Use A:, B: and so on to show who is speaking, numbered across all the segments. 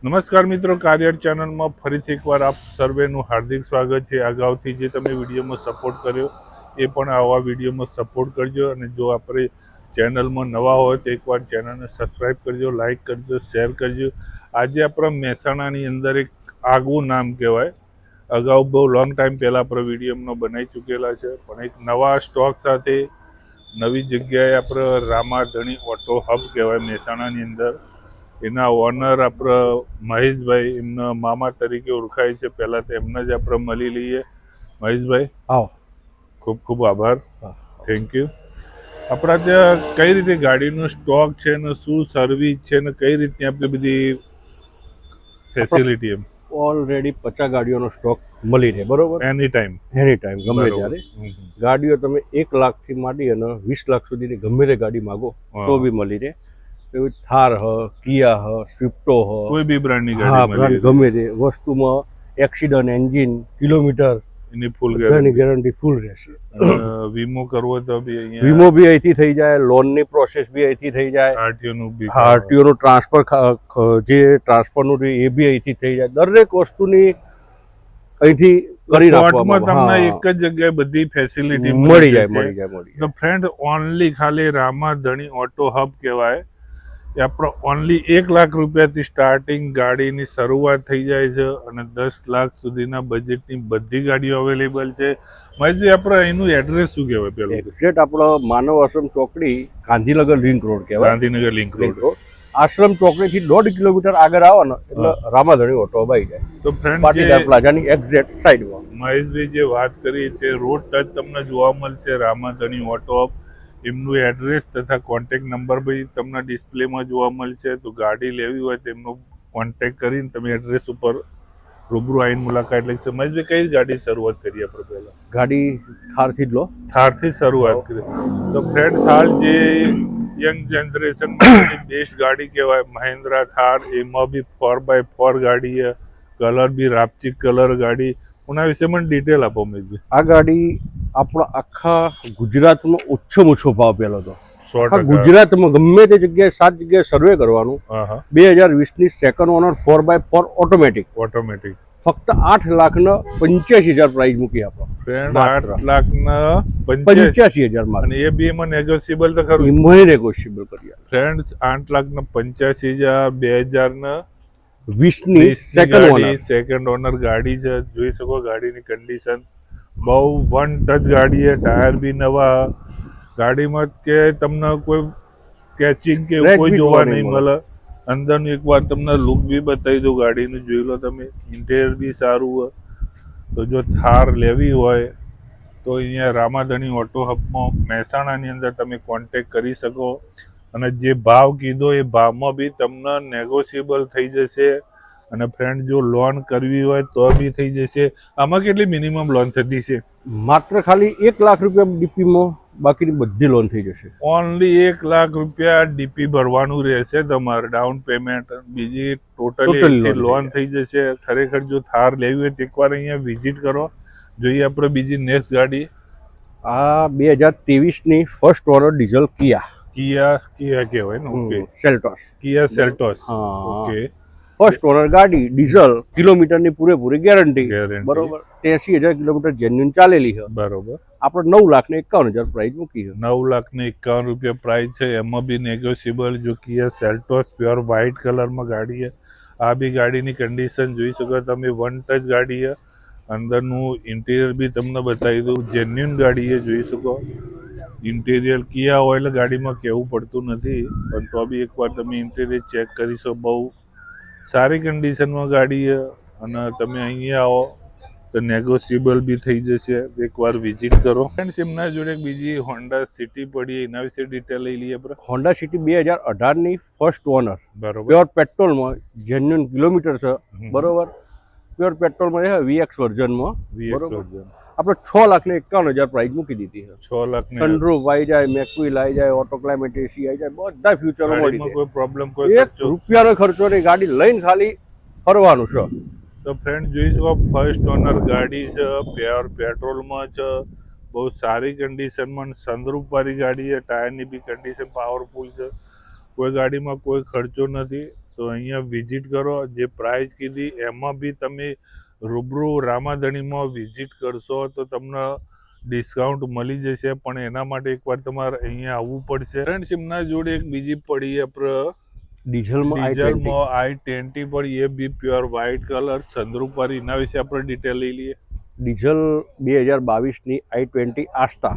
A: નમસ્કાર મિત્રો, કાર્યર ચેનલમાં ફરીથી એકવાર આપ સર્વેનું હાર્દિક સ્વાગત છે। અગાઉથી જે તમે વિડીયોમાં સપોર્ટ કર્યો એ પણ આવા વિડીયોમાં સપોર્ટ કરજો, અને જો આપણે ચેનલમાં નવા હોય તો એકવાર ચેનલને સબસ્ક્રાઈબ કરજો, લાઇક કરજો, શેર કરજો। આજે આપણા મહેસાણાની અંદર એક આગવું નામ કહેવાય, અગાઉ બહુ લોંગ ટાઈમ પહેલાં આપણે વિડીયોમાં બનાવી ચૂકેલા છે, પણ એક નવા સ્ટોક સાથે નવી જગ્યાએ આપણે રામાધણી ઓટો હબ કહેવાય મહેસાણાની અંદર। એના ઓનર આપણે મહેશભાઈ, એમના મામા તરીકે ઓળખાય છે। પહેલાં તો એમને જ આપણે મળી લઈએ। મહેશભાઈ,
B: આવો,
A: ખૂબ ખૂબ આભાર, થેન્ક યુ। આપણા ત્યાં કઈ રીતે ગાડીનો સ્ટોક છે ને શું સર્વિસ છે ને કઈ રીતની આપણી બધી ફેસિલિટી? એમ
B: ઓલરેડી 50 ગાડીઓનો સ્ટોક મળી રહે, બરોબર? એની ટાઈમ ગમે ત્યારે ગાડીઓ તમે 1 લાખથી માંડી અને 20 લાખ સુધીની ગમે તે ગાડી માગો તો બી મળી રહે। થાર હ, કિયા હ, સ્વિફ્ટો હ,
A: કોઈ બી બ્રાન્ડની ગાડી
B: ગમે તે વસ્તુમાં એક્સિડન્ટ, એન્જિન, કિલોમીટર
A: એની ફૂલ
B: ગેરંટી ફૂલ રહેશે।
A: વીમો કરવો તો બી અહીંયા
B: વીમો બી અહીંથી થઈ જાય, લોનની પ્રોસેસ બી અહીંથી થઈ જાય,
A: આરટીઓનું બી
B: આરટીઓનું ટ્રાન્સફર જે ટ્રાન્સફરનું એ બી અહીંથી થઈ જાય। દરેક વસ્તુની અહીંથી કરી
A: શોર્ટમાં તમને એક જ જગ્યાએ બધી ફેસિલિટી
B: મળી જાય।
A: તો ફ્રેન્ડ, ઓનલી ખાલી રામાધણી ઓટો હબ કહેવાય। એ આપણો ઓનલી 1 લાખ રૂપિયાથી સ્ટાર્ટિંગ ગાડીની શરૂઆત થઈ જાય છે, અને 10 લાખ સુધીના બજેટની બધી ગાડીઓ અવેલેબલ છે। મહેશભાઈ, આપણે એનું એડ્રેસ શું કહેવાય? પેલું
B: એક્ઝેક્ટ આપણો માનવ આશ્રમ ચોકડી, ગાંધીનગર લિંક રોડ કહેવાય।
A: ગાંધીનગર લિંક રોડ
B: આશ્રમ ચોકડીથી 1.5 કિલોમીટર આગળ આવો ને એટલે રામાધણી ઓટો હબ આવી જાય।
A: તો ફ્રેન્ડ,
B: પાટીદાર પ્લાઝાની એક્ઝેક્ટ સાઈડમાં
A: મહેશભાઈ જે વાત કરી તે રોડ ટચ તમને જોવા મળશે, રામાધણી ઓટો હબ। એમનું એડ્રેસ તથા કોન્ટેક નંબર બી તમને ડિસ્પ્લેમાં જોવા મળશે। તો ગાડી લેવી હોય તો એમનો કોન્ટેક કરીને તમે એડ્રેસ ઉપર રૂબરૂ આવીને મુલાકાત લઈ શકો। મહેશભાઈ, કઈ ગાડી શરૂઆત કરીએ આપણે? પહેલાં ગાડી
B: થારથી જ લો,
A: થારથી શરૂઆત કરીએ। તો ફ્રેન્ડ્સ, હાલ જે યંગ જનરેશન માટેની બેસ્ટ ગાડી કહેવાય મહિન્દ્રા થાર। એમાં બી 4x4 ગાડી છે, કલર બી રાપચિક કલર ગાડી। એના વિશે મને ડિટેલ આપો મહેશભાઈ।
B: આ ગાડી આપણા આખા ગુજરાતમાં ઓછામાં ઓછો ભાવ પેલો હતો। આખા ગુજરાતમાં ગમે તે જગ્યાએ 7 જગ્યાએ સર્વે કરવાનું। 2020ની સેકન્ડ ઓનર 4x4 ઓટોમેટિક ફક્ત 8,85,000 પ્રાઇસ મૂકી આપણો। 8,85,000 માં,
A: અને એ બી એમાં નેગોશિયેબલ તો ખરું?
B: એમાં નેગોશિયેબલ કરી
A: ફ્રેન્ડ્સ, 8,85,000
B: 2020ની
A: સેકન્ડ ઓનર ગાડી છે। જોઈ શકો ગાડીની કન્ડિશન બહુ વન ટચ ગાડી છે। ટાયર બી નવા। ગાડીમાં કે તમને કોઈ સ્કેચિંગ કે કોઈ જોવા નહીં મળે। અંદરનું એકવાર તમને લુક બી બતાવી દઉં ગાડીનું, જોઈ લો તમે। ઇન્ટિરિયર બી સારું હોય। તો જો થાર લેવી હોય તો અહીંયા રામાધણી ઓટો હબમાં મહેસાણાની અંદર તમે કોન્ટેક કરી શકો, અને જે ભાવ કીધો એ ભાવમાં બી તમને નેગોશિયેબલ થઈ જશે। અને ફ્રેન્ડ, જો લોન કરવી હોય તો બી થઈ જશે। આમાં કેટલી મિનિમમ લોન થતી છે?
B: માત્ર ખાલી 1 લાખ રૂપિયા ડીપીમાં, બાકીની બધી લોન થઈ જશે।
A: ઓનલી 1 લાખ રૂપિયા ડીપી ભરવાનું રહેશે તમારે, ડાઉન પેમેન્ટ। બીજી ટોટલી લોન થઈ જશે। ખરેખર જો થાર લેવી હોય તો એકવાર અહીંયા વિઝિટ કરો। જોઈએ આપણે બીજી નેક્સ્ટ ગાડી।
B: આ 2023ની ફર્સ્ટ ઓનર ડીઝલ
A: કિયા કહેવાય ને? ઓકે,
B: સેલ્ટોસ,
A: કિયા સેલ્ટોસ। ઓકે,
B: ફર્સ્ટ ઓનર ગાડી, ડીઝલ, કિલોમીટરની પૂરેપૂરી ગેરંટી, બરોબર। 83,000 કિલોમીટર જેન્યુન ચાલેલી છે, બરોબર। આપણે 9,51,000 પ્રાઇસ મૂકી છે।
A: 9,51,000 રૂપિયા પ્રાઇસ છે। એમાં બી નેગોશિયેબલ। જો કિયા સેલ્ટોસ પ્યોર વ્હાઇટ કલરમાં ગાડી છે। આ બી ગાડીની કન્ડિશન જોઈ શકો તમે, વન ટચ ગાડી છે। અંદરનું ઇન્ટિરિયર બી તમને બતાવી દઉં, જેન્યુન ગાડી છે, જોઈ શકો। ઇન્ટિરિયર કિયા હોય એટલે ગાડીમાં કહેવું પડતું નથી, પણ તો બી એકવાર તમે ઇન્ટિરિયર ચેક કરીશો। બહુ સારી કન્ડિશનમાં ગાડી છે, અને તમે અહીંયા આવો તો નેગોશિયેબલ બી થઈ જશે। એકવાર વિઝિટ કરો। ફ્રેન્ડ્સ, એમના જોડે બીજી હોન્ડા સિટી પડી, એના વિશે ડિટેલ લઈ લઈએ આપણે।
B: હોન્ડા સિટી 2018ની ફર્સ્ટ ઓનર,
A: બરોબર।
B: પ્યોર પેટ્રોલમાં, જેન્યુન કિલોમીટર છે, બરોબર। પ્યોર પેટ્રોલમાં છે, વીએક્સ વર્ઝનમાં, બરોબર। આપણે 6,51,000 પ્રાઇસ મૂકી દીધી છે।
A: 6 લાખ
B: સનરૂફ આવી જાય, મેકવીલ આવી જાય, ઓટો ક્લાઇમેટ એસી આવી જાય, બધા ફ્યુચરો મળી જાય।
A: કોઈ પ્રોબ્લેમ, કોઈ
B: 1 રૂપિયાનો ખર્ચો નહીં, ગાડી લઈને ખાલી ફરવાનું છે।
A: તો ફ્રેન્ડ, જોઈ શકો ફર્સ્ટ ઓનર ગાડી છે, પ્યોર પેટ્રોલમાં છે, બહુ સારી કન્ડિશનમાં, સનરૂફ વાળી ગાડી છે। ટાયરની બી કન્ડિશન પાવરફુલ છે, કોઈ ગાડીમાં કોઈ ખર્ચો નથી। તો અહીંયા વિઝિટ કરો. જે પ્રાઇસ કીધી એમાં બી તમે રૂબરૂ રામાધણીમાં વિઝિટ કરશો તો તમને ડિસ્કાઉન્ટ મળી જશે, પણ એના માટે એકવાર તમારે અહીંયા આવવું પડશે. ફ્રેન્ડ્સ, એમના જોડે એક બીજી પડી આપણે
B: ડીઝલમાં
A: i20 પર, એ બી પ્યોર વ્હાઇટ કલર સનરૂફ પર. એના વિશે આપણે ડિટેલ લઈ લઈએ.
B: ડીઝલ 2022ની i20 આસ્તા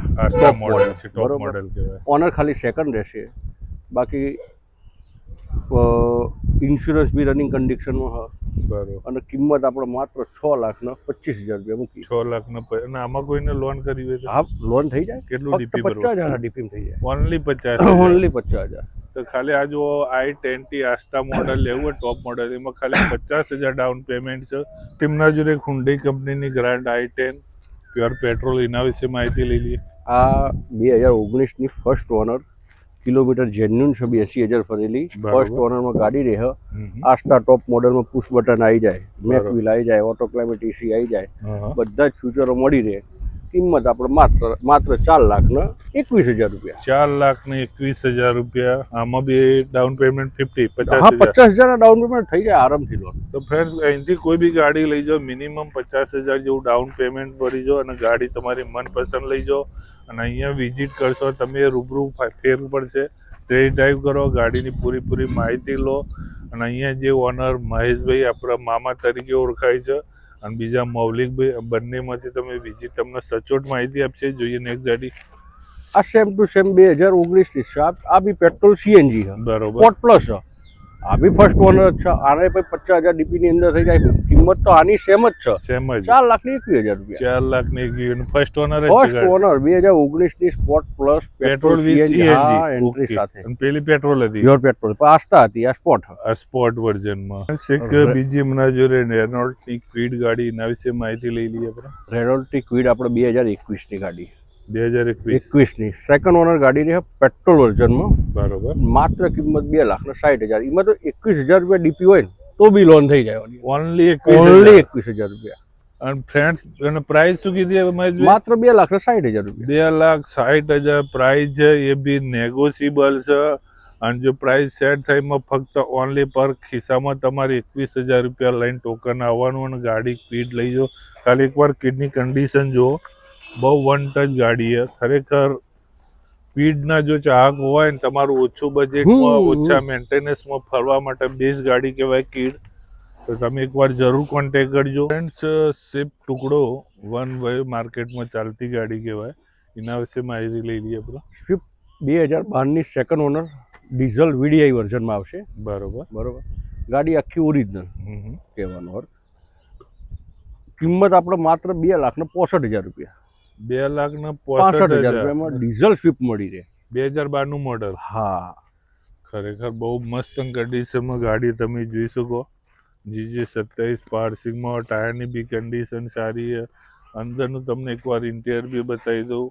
A: મોડેલ છે, ટોપ મોડેલ કહેવાય.
B: ઓનર ખાલી સેકન્ડ રહેશે, બાકી ઇન્સ્યોરન્સ બી રનિંગ કન્ડિશનમાં હ.
A: બરોબર.
B: અને કિંમત આપણે માત્ર 6,25,000 રૂપિયા મૂકી.
A: 6 લાખનો. અને આમાં કોઈને લોન કરવી હોય તો
B: હા, લોન થઈ જાય.
A: કેટલું ડીપી ભરવું?
B: 50,000 ડીપી થઈ જાય.
A: ઓનલી 50,000.
B: ઓનલી 50,000.
A: તો ખાલી આ જો i20 આસ્ટા મોડલ લેવું હોય ટોપ મોડલ, એમાં ખાલી 50,000 ડાઉન પેમેન્ટ છે. તેમના જોડે હુન્ડઈ કંપનીની ગ્રાન્ડ i10 પ્યોર પેટ્રોલ, એના વિશે માહિતી લઈ લઈએ.
B: આ 2019ની ફર્સ્ટ ઓનર, કિલોમીટર જેન્યુન છે, 82,000 ફરેલી. ફર્સ્ટ ઓનરમાં ગાડી રહે. આસ્ટા ટોપ મોડલમાં પુશ બટન આવી જાય, મેક વ્હીલ આવી જાય, ઓટો ક્લાઇમેટ એસી આવી જાય, બધા જ ફ્યુચરો મળી રહે. કિંમત આપણે માત્ર 4,21,000 રૂપિયા.
A: 4,21,000 રૂપિયા. આમાં બી ડાઉન પેમેન્ટ 50,000.
B: 50,000 ડાઉન પેમેન્ટ થઈ જાય આરામથી લોન.
A: તો ફ્રેન્ડ્સ, અહીંથી કોઈ બી ગાડી લઈ જાઓ, મિનિમમ 50,000 જેવું ડાઉન પેમેન્ટ ભરી જાઓ અને ગાડી તમારી મનપસંદ લઈ જાઓ. અને અહીંયા વિઝિટ કરશો, તમે રૂબરૂ ફેર પડશે, ટેસ્ટ ડ્રાઈવ કરો, ગાડીની પૂરી માહિતી લો. અને અહીંયા જે ઓનર મહેશભાઈ આપણા મામા તરીકે ઓળખાય છે, અને બીજા મૌલિકભાઈ, બંનેમાંથી તમે વિઝિટ, તમને સચોટ માહિતી આપશે. જોઈએ નેક્સ્ટ ગાડી.
B: આ સેમ ટુ સેમ 2019ની છે. આ બી પેટ્રોલ સીએનજી છે.
A: બરોબર.
B: સ્પોર્ટ પ્લસ છે. આ બી ફર્સ્ટ ઓનર જ છે. આને પછી 50,000 ડીપીની અંદર થઈ જાય. કિંમત તો આની સેમ જ છે,
A: સેમ જ.
B: 4,21,000 રૂપિયા.
A: 4,21,000. First owner.
B: ફર્સ્ટ ઓનર 2019ની sport plus
A: petrol
B: CNG entry સાથે.
A: પેલી પેટ્રોલ હતી,
B: પ્યોર પેટ્રોલ. પણ આસ્તા હતી, આ સ્પોર્ટ.
A: આ સ્પોર્ટ વર્ઝનમાં. એક બીજી હમણાં જોડે રેનોલ્ટની ક્વિડ ગાડી, એના વિશે માહિતી લઈ લઈએ આપણે.
B: રેનોલ્ટની ક્વિડ આપણે 2021ની ગાડી.
A: 2021
B: ની સેકન્ડ ઓનર ગાડી રહે, પેટ્રોલ વર્ઝનમાં.
A: બરોબર.
B: માત્ર કિંમત 2,60,000. એમાં તો 21,000 રૂપિયા ડીપી હોય ને તો બી લોન થઈ જાય.
A: ઓનલી
B: 21,000 રૂપિયા.
A: અને ફ્રેન્ડ્સ, અને પ્રાઇસ શું કીધી મહેશભાઈ?
B: માત્ર 2,60,000 રૂપિયા.
A: 2,60,000 પ્રાઇસ છે, એ બી નેગોશિયેબલ છે. અને જો પ્રાઇસ સેટ થાય એમાં ફક્ત ઓનલી પર ખિસ્સામાં તમારે 21,000 રૂપિયા લઈને ટોકન આવવાનું અને ગાડી ક્વિડ લઈ જાઓ. ખાલી એકવાર ક્વિડની કન્ડિશન જુઓ, બહુ વન ટચ ગાડી છે ખરેખર. ક્વિડના જો ચાહક હોય ને, તમારું ઓછું બજેટમાં, ઓછા મેન્ટેનન્સમાં ફરવા માટે બેસ્ટ ગાડી કહેવાય ક્વિડ. તો તમે એકવાર જરૂર કોન્ટેક્ટ કરજો. ફ્રેન્ડ્સ, સ્વિફ્ટ ટુકડો વન વે માર્કેટમાં ચાલતી ગાડી કહેવાય. એના વિશે માહિતી લઈ લઈએ આપણે.
B: સ્વિફ્ટ 2012ની સેકન્ડ ઓનર, ડીઝલ વીડીઆઈ વર્ઝનમાં આવશે.
A: બરોબર.
B: ગાડી આખી ઓરિજિનલ કહેવાનો અર્થ. કિંમત આપણે માત્ર 2,65,000 રૂપિયા.
A: 2,65,000
B: રૂપિયામાં ડીઝલ સ્વિફ્ટ મળી રહે.
A: 2012નું મોડલ.
B: હા,
A: ખરેખર બહુ મસ્ત કન્ડિશનમાં ગાડી તમે જોઈ શકો. GJ 27 પાર્સિંગમાં, ટાયરની બી કન્ડિશન સારી છે. અંદરનું તમને એકવાર ઇન્ટિરિયર બી બતાવી દઉં,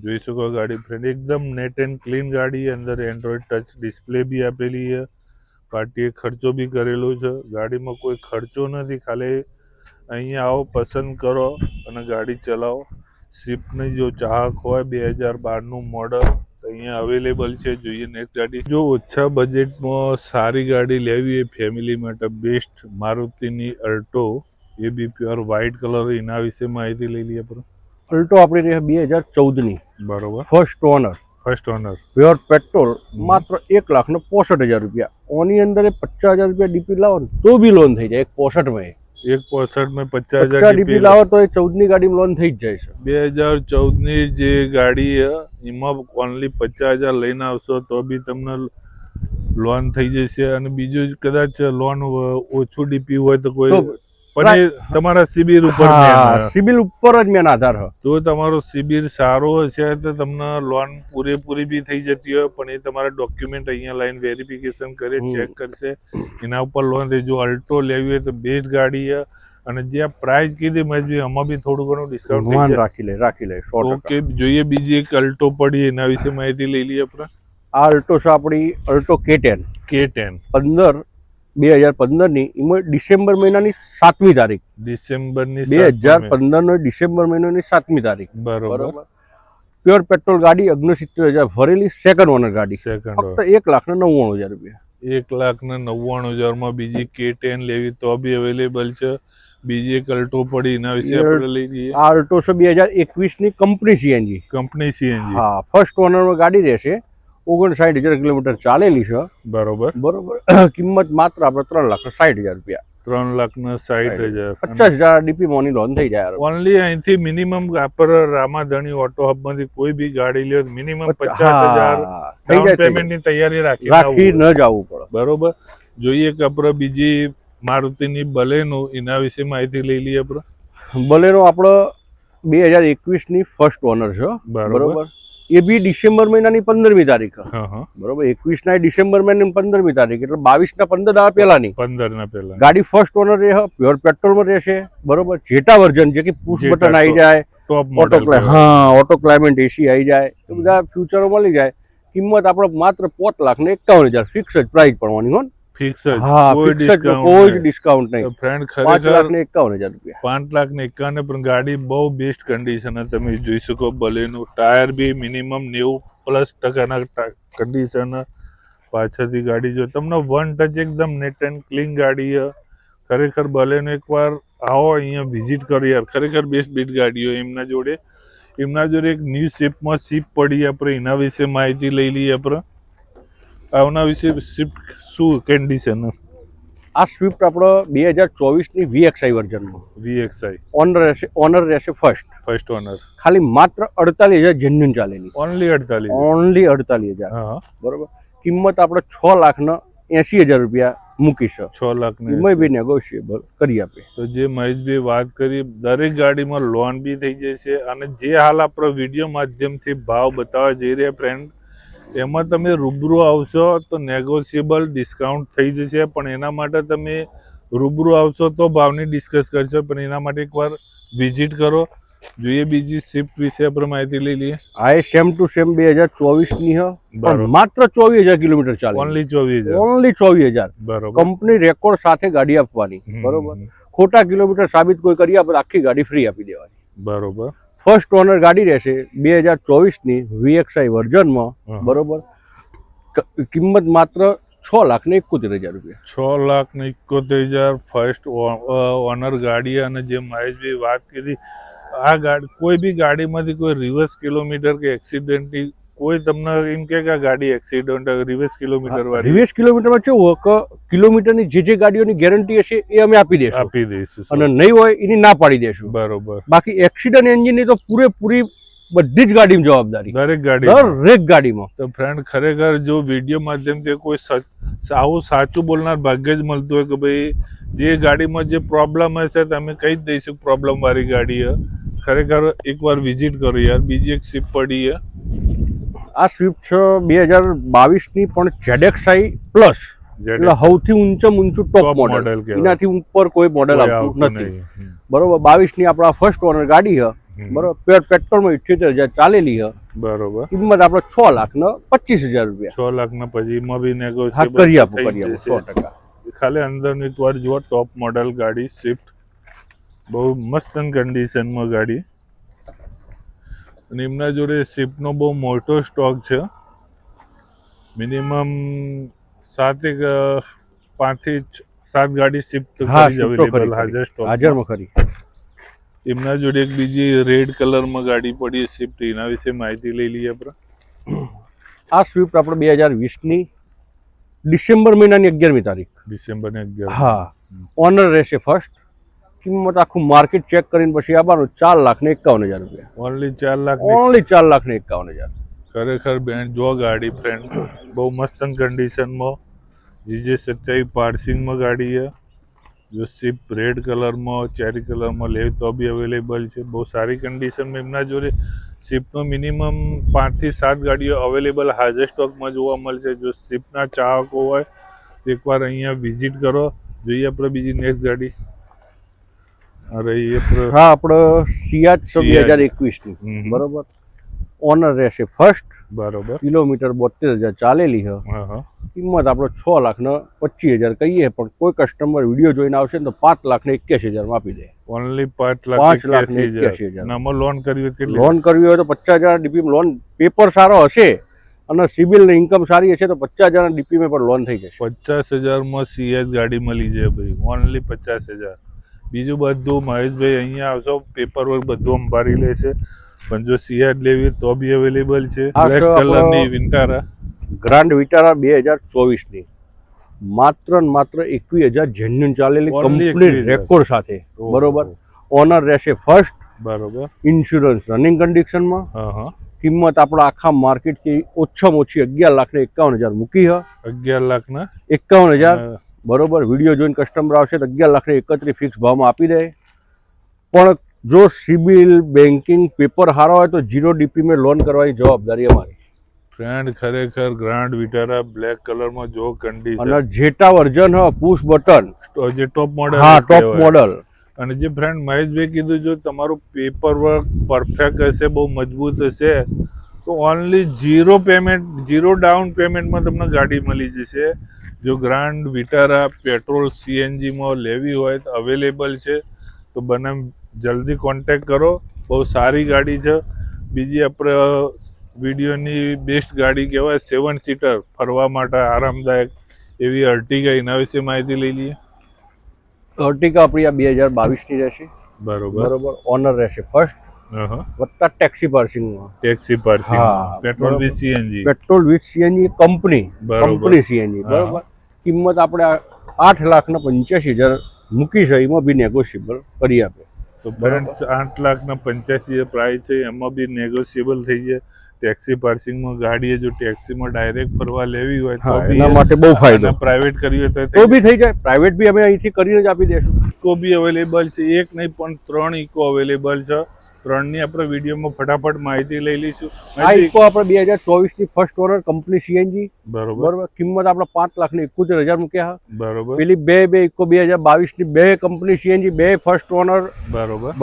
A: જોઈ શકો ગાડી. ફ્રેન્ડ, એકદમ નેટ એન્ડ ક્લીન ગાડી. અંદર એન્ડ્રોઈડ ટચ ડિસ્પ્લે બી આપેલી છે. પાર્ટીએ ખર્ચો બી કરેલો છે. ગાડીમાં કોઈ ખર્ચો નથી, ખાલી અહીંયા આવો, પસંદ કરો અને ગાડી ચલાવો. સ્વિફ્ટની જો ચાહક હોય 2012નું મોડલ, અહીંયા અવેલેબલ છે. જોઈએ નેક્સ્ટ ગાડી. જો ઓછા બજેટમાં સારી ગાડી લેવી એ ફેમિલી માટે બેસ્ટ, મારુતિની અલ્ટો, એ બી પ્યોર વ્હાઇટ કલર. એના વિશે માહિતી લઈ લઈએ આપણે.
B: અલ્ટો આપણી રહે 2014ની.
A: બરોબર.
B: ફર્સ્ટ ઓનર પ્યોર પેટ્રોલ, માત્ર 1,65,000 રૂપિયા. ઓની અંદર 50,000 રૂપિયા ડીપી લાવો ને તો બી લોન થઈ જાય. 165 50,000 ડીપી લાવો તો એ 14ની ગાડીમાં લોન થઈ જ જાય છે.
A: 2014ની જે ગાડી એમાં ઓનલી 50,000 લઈને આવશો તો બી તમને લોન થઈ જશે. અને બીજું કદાચ લોન ઓછું ડીપી હોય તો કોઈ, પણ એ તમારા સિબિલ ઉપર,
B: સિબિલ ઉપર જ મેન આધાર હોય.
A: તો તમારો સિબિલ સારો હશે તો તમને લોન પૂરેપૂરી બી થઈ જતી હોય. પણ એ તમારા ડોક્યુમેન્ટ અહીંયા લાઈન વેરિફિકેશન કરે, ચેક કરશે, એના ઉપર લોન થઈ. જો અલ્ટો લેવી હોય તો બેસ્ટ ગાડી છે. અને જે આ પ્રાઇસ કીધી મહેશભાઈ, આમાં બી થોડું ઘણું ડિસ્કાઉન્ટ
B: રાખી લે.
A: ઓકે. જોઈએ બીજી એક અલ્ટો પડી, એના વિશે માહિતી લઈ લઈએ આપણે.
B: આ અલ્ટો છે આપણી અલ્ટો K10. 2015ની, એમાં ડિસેમ્બર મહિનાની 7મી તારીખ.
A: ડિસેમ્બરની
B: 2015 ડિસેમ્બર મહિનાની 7મી તારીખ.
A: બરોબર.
B: પ્યોર પેટ્રોલ ગાડી, 69,000 ફરેલી, સેકન્ડ ઓનર ગાડી. ફક્ત 1,99,000 રૂપિયા.
A: 1,99,000 બીજી K10 લેવી તો બી અવેલેબલ છે. બીજી એક અલ્ટો પડી, એના વિશે આપણે લઈ લઈએ.
B: આ અલ્ટો છે 2021 ની કંપની સીએનજી.
A: Company CNG.
B: હા, ફર્સ્ટ ઓનરમાં ગાડી રહેશે. 59,000 કિલોમીટર ચાલેલી છે.
A: બરોબર.
B: કિંમત માત્ર આપણે 3,60,000 રૂપિયા.
A: 3,60,000.
B: 50,000 ડીપી મોની લોન થઈ જાય.
A: ઓનલી અહીંથી મિનિમમ આપણે રામાધણી ઓટો હબ માંથી કોઈ બી ગાડી લ્યો મિનિમમ 50,000 ડાઉન પેમેન્ટ ની તૈયારી રાખી
B: ન જવું પડે.
A: બરોબર. જોઈએ કે આપણે બીજી મારુતિની બલેનો, એના વિશે માહિતી લઈ લઈએ. આપણે
B: બલેનો આપણે 2021 ની ફર્સ્ટ ઓનર છે. બરોબર. એ બી ડિસેમ્બર મહિનાની 15મી તારીખ. બરોબર. 21 ના ડિસેમ્બર મહિનાની 15મી તારીખ, એટલે 22 ના 15 દાડા પહેલાની.
A: 15 ના પહેલા
B: ગાડી ફર્સ્ટ ઓનર રહે, પ્યોર પેટ્રોલમાં રહેશે. બરોબર. જેટા વર્ઝન, જે કે પુશ બટન આવી જાય,
A: ટોપ મોડલ,
B: ઓટો ક્લાઇમેટ એસી આવી જાય, એ બધા ફ્યુચરો મળી જાય. કિંમત આપણે માત્ર 5,51,000 ફિક્સ જ પ્રાઇસ પડવાની હોય.
A: ફિક્સ જ,
B: કોઈ ડિસ્કાઉન્ટ નહીં.
A: ફ્રેન્ડ ખરેખર
B: 5,51,000 રૂપિયા.
A: 5,51,000 પણ ગાડી બહુ બેસ્ટ કન્ડિશન તમે જોઈ શકો. બલેનો ટાયર બી મિનિમમ 90+% કન્ડિશન. પાછળથી ગાડી જો તમને વન ટચ એકદમ નેટ એન્ડ ક્લીન ગાડી. ખરેખર બલેનો એકવાર આવો, અહીંયા વિઝિટ કરો યાર. ખરેખર બેસ્ટ બીટ ગાડીઓ એમના જોડે એક ન્યૂ શિફ્ટમાં શિફ્ટ પડી. આપણે એના વિશે માહિતી લઈ લઈએ. આપણે આવના વિશે શિફ્ટ શું કન્ડિશન.
B: આ સ્વિફ્ટ આપણો 2024 ની VXI વર્ઝનમાં.
A: VXI
B: ઓનર રહેશે ફર્સ્ટ
A: ઓનર.
B: ખાલી માત્ર 48,000 જેન્યુન ચાલેલી.
A: ઓનલી
B: 48,000. બરોબર. કિંમત આપણે 6,80,000 રૂપિયા મૂકી છે.
A: 6 લાખ
B: બી નેગોશિયેબલ કરી આપે.
A: તો જે મહેશભાઈ વાત કરી, દરેક ગાડીમાં લોન બી થઈ જશે. અને જે હાલ આપણે વિડીયો માધ્યમથી ભાવ બતાવવા જઈ રહ્યા ફ્રેન્ડ, એમાં તમે રૂબરૂ આવશો તો નેગોશિયેબલ ડિસ્કાઉન્ટ થઈ જશે. પણ એના માટે તમે રૂબરૂ આવશો તો ભાવની ડિસ્કસ કરશો. પણ એના માટે એકવાર વિઝિટ કરો. જોઈએ બીજી શિફ્ટ વિશે આપણે માહિતી લઈ લઈએ.
B: આ સેમ ટુ સેમ 2024 ની છે, પણ માત્ર 24,000 કિલોમીટર ચાલે.
A: ઓનલી 24,000. બરોબર.
B: કંપની રેકોર્ડ સાથે ગાડી આપવાની. બરોબર. ખોટા કિલોમીટર સાબિત કોઈ કરી આપે, આખી ગાડી ફ્રી આપી દેવાની.
A: બરોબર.
B: ફર્સ્ટ ઓનર ગાડી રહેશે 2024 ની VXI વર્ઝનમાં. બરોબર. કિંમત માત્ર 6,71,000 રૂપિયા.
A: 6,71,000 ફર્સ્ટ ઓનર ગાડી. અને જે મહેશભાઈ વાત કરી, આ ગાડી કોઈ બી ગાડીમાંથી કોઈ રિવર્સ કિલોમીટર કે એક્સિડન્ટની કોઈ તમને એમ કે આ ગાડી એક્સિડન્ટ રિવર્સ કિલોમીટર વાળી.
B: રિવર્સ કિલોમીટરમાં કેવું હોય કે કિલોમીટરની જે ગાડીઓની ગેરંટી હશે એ અમે આપી દઈશું. અને નહીં હોય એની ના પાડી દેશું.
A: બરોબર. બાકી
B: એક્સિડન્ટ એન્જિનની તો પૂરેપૂરી બધી જ ગાડીમાં જવાબદારી. દરેક ગાડીમાં.
A: તો ફ્રેન્ડ ખરેખર જો વિડીયો માધ્યમથી કોઈ આવું સાચું બોલનાર ભાગ્ય જ મળતું હોય કે ભાઈ જે ગાડીમાં જે પ્રોબ્લેમ હશે તમે કહી જ દઈશું પ્રોબ્લેમ વાળી ગાડી. ખરેખર એકવાર વિઝિટ કરો યાર. બીજી એક શિફ્ટ પડી.
B: આ સ્વિફ્ટ છે 2022 ની, પણ ZXi પ્લસ, એટલે સૌથી ઊંચું ટોપ મોડેલ. એનાથી ઉપર કોઈ મોડેલ આવતું નથી. બરોબર. 22 ની આપણા ફર્સ્ટ ઓનર ગાડી છે. બરોબર. પેટ્રોલમાં 78,000 ચાલેલી છે.
A: બરોબર.
B: કિંમત આપણે 6,25,000 રૂપિયા.
A: 6,25,000 બી નેગોશિયેબલ
B: કરી આપો 100%.
A: ખાલી અંદરનું એકવાર જુઓ. ટોપ મોડેલ ગાડી સ્વિફ્ટ, બહુ મસ્ત કન્ડિશનમાં ગાડી. અને એમના જોડે સ્વિફ્ટનો બહુ મોટો સ્ટોક છે. મિનિમમ 5 થી 7 ગાડી સ્વિફ્ટ અવેલેબલ
B: હાજરમાં ખરી.
A: એમના જોડે એક બીજી રેડ કલરમાં ગાડી પડી સ્વિફ્ટ, એના વિશે માહિતી લઈ લઈએ આપણે.
B: આ સ્વિફ્ટ આપણે 2020 ની ડિસેમ્બર મહિનાની 11મી તારીખ.
A: ડિસેમ્બરની 11.
B: હા. ઓનર રહેશે ફર્સ્ટ. કિંમત આખું માર્કેટ ચેક કરીને પછી આવવાનું 4,51,000 રૂપિયા.
A: ઓનલી 4
B: 4,51,000.
A: ખરેખર બેન જો ગાડી ફ્રેન્ડ બહુ મસ્ત કન્ડિશનમાં. GJ27 પાર્સિંગમાં ગાડી છે. જો સ્વિફ્ટ રેડ કલરમાં, ચેરી કલરમાં લેવી તો બી અવેલેબલ છે. બહુ સારી કન્ડિશનમાં એમના જોડે સ્વિફ્ટનો મિનિમમ 5 થી 7 ગાડીઓ અવેલેબલ હાજર સ્ટોકમાં જોવા મળશે. જો સ્વિફ્ટના ચાહકો હોય એકવાર અહીંયા વિઝિટ કરો. જોઈએ આપણે બીજી નેક્સ્ટ ગાડી.
B: હા, આપણે સિયાજ 2021 ની. બરોબર. ઓનર રહેશે ફર્સ્ટ.
A: બરોબર.
B: કિલોમીટર 72,000 ચાલેલી છે. કિંમત આપણે 6,25,000 કહીએ, પણ કોઈ કસ્ટમર વિડીયો જોઈને આવશે ને તો 5,81,000 માં આપી દે.
A: ઓનલી 5,81,000. લોન કરવી હોય
B: તો 50,000 ડીપી લોન. પેપર સારો હશે અને સિબિલ ને ઇન્કમ સારી હશે તો 50,000 ડીપી માં પણ લોન થઈ જશે.
A: 50,000 CS ગાડી મળી જાય ભાઈ, ઓનલી 50,000. બીજું બધું મહેશભાઈ અહીંયા આવશો પેપર વર્ક બધું અંબારી લેશે, પણ જો CS લેવી તો બી અવેલેબલ છે. બ્લેક કલરની વિન્ટારા,
B: ગ્રાન્ડ વિટારા 2024 ની માત્ર ને માત્ર 21,000 જેન્યુન ચાલેલી કંપની રેકોર્ડ સાથે. બરોબર. ઓનર રહેશે ફર્સ્ટ. બરોબર. ઇન્સ્યોરન્સ રનિંગ કન્ડિશનમાં. કિંમત આપણા આખા માર્કેટથી ઓછામાં ઓછી 11,51,000 મૂકી હ.
A: 11,51,000.
B: બરોબર. વિડીયો જોઈને કસ્ટમર આવશે તો 11,31,000 ફિક્સ ભાવમાં આપી દે. પણ જો સિબિલ બેન્કિંગ પેપર સારો હોય તો 0 ડીપી માં લોન કરવાની જવાબદારી અમારી.
A: ફ્રેન્ડ ખરેખર ગ્રાન્ડ વિટારા બ્લેક કલરમાં જો કન્ડિશન
B: અને જેટા વર્ઝન હ પુશ બટન,
A: જે ટોપ મોડલ.
B: હા, ટોપ મોડલ.
A: અને જે ફ્રેન્ડ મહેશભાઈ કીધું, જો તમારું પેપર વર્ક પરફેક્ટ હશે, બહુ મજબૂત હશે, તો ઓનલી 0 પેમેન્ટ, 0 ડાઉન પેમેન્ટમાં તમને ગાડી મળી જશે. જો ગ્રાન્ડ વિટારા પેટ્રોલ CNG માં લેવી હોય તો અવેલેબલ છે, તો બને જલ્દી કોન્ટેક્ટ કરો. બહુ સારી ગાડી છે. બીજી આપણે વિડીયોની બેસ્ટ ગાડી કહેવાય 7 સીટર ફરવા માટે આરામદાયક એવી અર્ટિગા, એના વિશે માહિતી લઈ લઈએ.
B: અર્ટિગા આપણી આ 2022 ની રહેશે. બરોબર. ઓનર રહેશે ફર્સ્ટ. વત્તા ટેક્સી પાર્સિંગમાં. Petrol with CNG. Petrol with CNG company CNG. બરોબર. કિંમત આપણે 8,85,000 મૂકી છે, એમાં બી નેગોશિયેબલ કરી આપે.
A: તો ફ્રેન્ડ્સ 8,85,000 પ્રાઇસ છે, એમાં બી નેગોશિયેબલ થઈ જાય. ટેક્સી પાર્સિંગમાં ગાડી જો ટેક્સીમાં ડાયરેક્ટ ફરવા લેવી હોય તો
B: એના માટે બહુ ફાયદો.
A: પ્રાઇવેટ કરવી હોય
B: તો બી થઈ જાય. પ્રાઇવેટ બી અમે અહીંથી કરીને જ આપી દઈશું.
A: ઇકો બી અવેલેબલ છે, એક નહીં પણ 3 ઇકો અવેલેબલ છે. 3ની આપણે વિડીયોમાં ફટાફટ માહિતી લઈ લઈશું.
B: આ ઇકો આપણે 2024 ની ફર્સ્ટ ઓનર કંપની CNG. બરોબર. કિંમત આપણે 5,71,000 મૂક્યા. બરોબર. પેલી બે ઇકો 2022 ની બે કંપની CNG, બે ફર્સ્ટ ઓનર.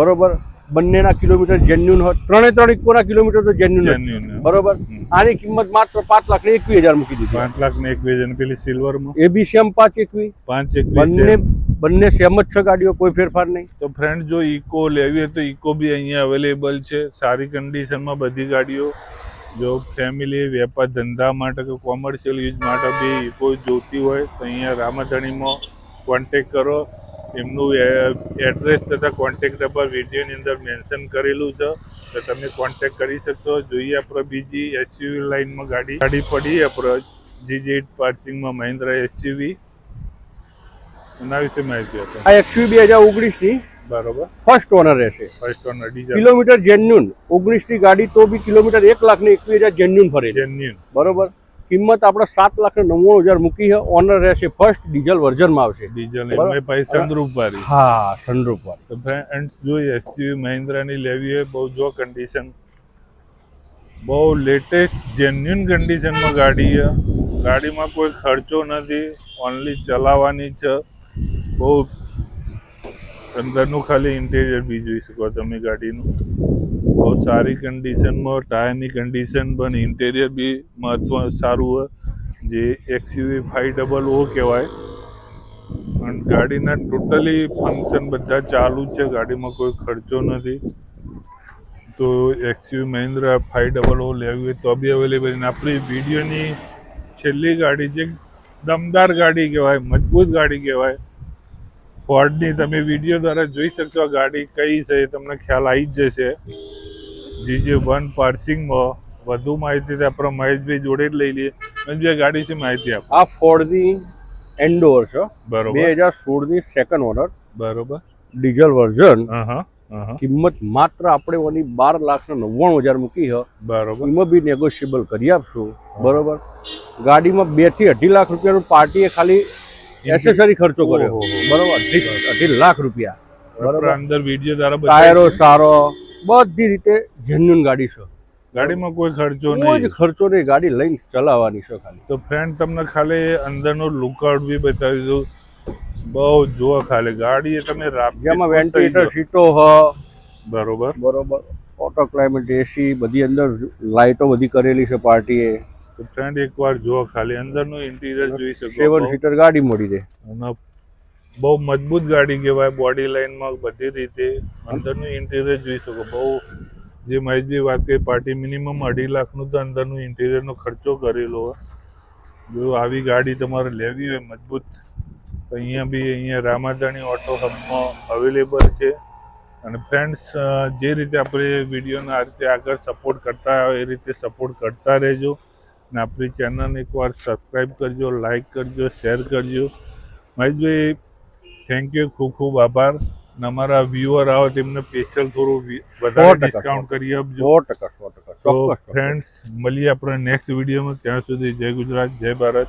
B: બરોબર. બંનેના કિલોમીટર જેન્યુન હોય. 3 ઇકોના કિલોમીટર તો જેન્યુન. બરોબર. આની કિંમત માત્ર 5,21,000 મૂકી દીધી.
A: 5,21,000. પેલી સિલ્વરમાં
B: એ બી સેમ 5,21,000. બંને સેમ જ છે ગાડીઓ, કોઈ ફેરફાર નહીં.
A: તો ફ્રેન્ડ જો ઇકો લેવી હોય તો ઇકો બી અહીંયા અવેલેબલ છે, સારી કન્ડિશનમાં બધી ગાડીઓ. જો ફેમિલી વેપાર ધંધા માટે કે કોમર્શિયલ યુઝ માટે બી ઇકો જોતી હોય તો અહીંયા રામાધણીમાં કોન્ટેક કરો. એમનું એડ્રેસ તથા કોન્ટેક્ટ નંબર વિડીયોની અંદર મેન્શન કરેલું છે, તો તમે કોન્ટેક્ટ કરી શકશો. જોઈએ આપણે બીજી SUV લાઇનમાં ગાડી પડી આપણે G8 પાર્સિંગમાં મહિન્દ્રા SUV, એના વિશે માહિતી આપો.
B: આ XUV 2019 ની. બરોબર. ફર્સ્ટ ઓનર રહેશે.
A: First honour.
B: કિલોમીટર જેન્યુન 19 ની ગાડી, તો બી કિલોમીટર 1,21,000 જેન્યુન ફરે છે. બરોબર. કિંમત આપણે 7,99,000 મૂકી છે. ઓનર રહેશે ફર્સ્ટ. ડીઝલ વર્ઝનમાં આવશે.
A: ડીઝલ સનરૂફ વાળી.
B: હા, સનરૂફ વાળી.
A: તો ફ્રેન્ડ્સ જો SUV મહિન્દ્રાની લેવી હોય, બહુ જો કન્ડિશન, બહુ લેટેસ્ટ જેન્યુન કન્ડિશનમાં ગાડી છે. ગાડીમાં કોઈ ખર્ચો નથી, ઓનલી ચલાવવાની છે. બહુ અંદરનું ખાલી ઇન્ટિરિયર બી જોઈ શકો તમે ગાડીનું. બહુ સારી કન્ડિશનમાં, ટાયરની કન્ડિશન પણ, ઇન્ટિરિયર બી મહત્વ સારું હોય, જે XUV 500 કહેવાય. અને ગાડીના ટોટલી ફંક્શન બધા ચાલુ જ છે, ગાડીમાં કોઈ ખર્ચો નથી. તો XUV મહિન્દ્રા 500 લેવી હોય તો બી અવેલેબલ. આપણી વિડીયોની છેલ્લી ગાડી જે દમદાર ગાડી કહેવાય, મજબૂત ગાડી કહેવાય, ફોર્ડની, તમે વિડીયો દ્વારા જોઈ શકશો આ ગાડી કઈ છે, તમને ખ્યાલ આવી જ જશે. GJ1 પાર્સિંગમાં વધુ માહિતી આપણે મહેશભાઈ જોડે જ લઈ લઈએ. મહેશભાઈ ગાડી છે માહિતી આપો.
B: આ ફોર્ડની એન્ડોર છે.
A: બરોબર.
B: 2016 ની સેકન્ડ ઓનર.
A: બરોબર.
B: Diesel version. કિંમત માત્ર આપણે ઓની 12,99,000 મૂકી છે. બરોબર. એમાં બી નેગોશિયેબલ કરી આપશું. બરોબર. ગાડીમાં 2 થી 2.5 લાખ રૂપિયાનું પાર્ટીએ ખાલી એસેસરી ખર્ચો કર્યો. બરોબર. 2.5 લાખ રૂપિયા.
A: બરોબર. અંદર વિડીયો દ્વારા
B: ટાયરો સારો, બધી રીતે જેન્યુન ગાડી છે.
A: ગાડીમાં કોઈ ખર્ચો નહીં.
B: કોઈ ખર્ચો નહીં, ગાડી લઈને ચલાવવાની છે ખાલી.
A: તો ફ્રેન્ડ તમને ખાલી અંદરનો લુકઆઉટ બી બતાવી દઉં. બહુ જુઓ ખાલી ગાડી તમે
B: જેમાં વેન્ટિલેટર સીટો હ.
A: બરોબર.
B: ઓટો ક્લાઇમેટ એસી, બધી અંદર લાઇટો બધી કરેલી છે પાર્ટીએ.
A: તો ફ્રેન્ડ એકવાર જુઓ ખાલી અંદરનું ઇન્ટિરિયર જોઈ શકો.
B: 7 સીટર ગાડી મળી રહે.
A: અને બહુ મજબૂત ગાડી કહેવાય, બોડી લાઇનમાં બધી રીતે. અંદરનું ઇન્ટિરિયર જોઈ શકો, બહુ જે મહેશભાઈ વાત કરી પાર્ટી મિનિમમ 2.5 લાખનું તો અંદરનું ઇન્ટિરિયરનો ખર્ચો કરેલો હોય. જો આવી ગાડી તમારે લેવી હોય મજબૂત તો અહીંયા રામાધાણી ઓટો હબમાં અવેલેબલ છે. અને ફ્રેન્ડ્સ, જે રીતે આપણે વિડીયોને આ રીતે આગળ સપોર્ટ કરતા હોય એ રીતે સપોર્ટ કરતા રહેજો. અને આપણી ચેનલને એકવાર સબસ્ક્રાઈબ કરજો, લાઈક કરજો, શેર કરજો. મહેશભાઈ, થેન્ક યુ, ખૂબ ખૂબ આભાર. અને અમારા વ્યુઅર આવે તેમને સ્પેશિયલ થોડું વધારે ડિસ્કાઉન્ટ કરી આપજો.
B: 100%.
A: તો ફ્રેન્ડ્સ, મળીએ આપણે નેક્સ્ટ વિડીયોમાં. ત્યાં સુધી જય ગુજરાત, જય ભારત.